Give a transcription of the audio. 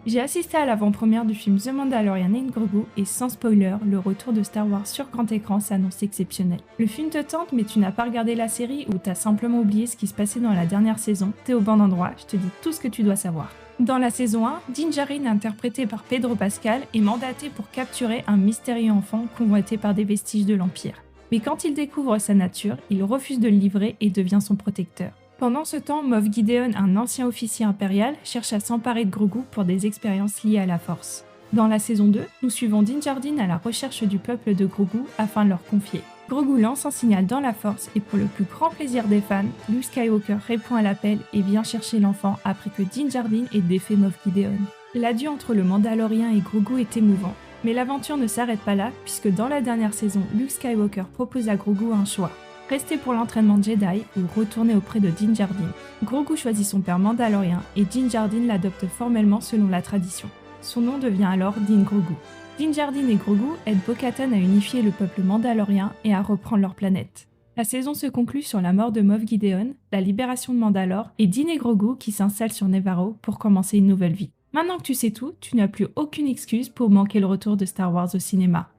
J'ai assisté à l'avant-première du film The Mandalorian and Grogu et sans spoiler, le retour de Star Wars sur grand écran s'annonce exceptionnel. Le film te tente mais tu n'as pas regardé la série ou t'as simplement oublié ce qui se passait dans la dernière saison, t'es au bon endroit, je te dis tout ce que tu dois savoir. Dans la saison 1, Din Djarin, interprété par Pedro Pascal, est mandaté pour capturer un mystérieux enfant convoité par des vestiges de l'Empire. Mais quand il découvre sa nature, il refuse de le livrer et devient son protecteur. Pendant ce temps, Moff Gideon, un ancien officier impérial, cherche à s'emparer de Grogu pour des expériences liées à la Force. Dans la saison 2, nous suivons Din Djarin à la recherche du peuple de Grogu afin de leur confier. Grogu lance un signal dans la Force et pour le plus grand plaisir des fans, Luke Skywalker répond à l'appel et vient chercher l'enfant après que Din Djarin ait défait Moff Gideon. L'adieu entre le Mandalorien et Grogu est émouvant, mais l'aventure ne s'arrête pas là puisque dans la dernière saison, Luke Skywalker propose à Grogu un choix. Rester pour l'entraînement Jedi ou retourner auprès de Din Djarin. Grogu choisit son père mandalorien et Din Djarin l'adopte formellement selon la tradition. Son nom devient alors Din Grogu. Din Djarin et Grogu aident Bo-Katan à unifier le peuple mandalorien et à reprendre leur planète. La saison se conclut sur la mort de Moff Gideon, la libération de Mandalore et Din et Grogu qui s'installent sur Nevarro pour commencer une nouvelle vie. Maintenant que tu sais tout, tu n'as plus aucune excuse pour manquer le retour de Star Wars au cinéma.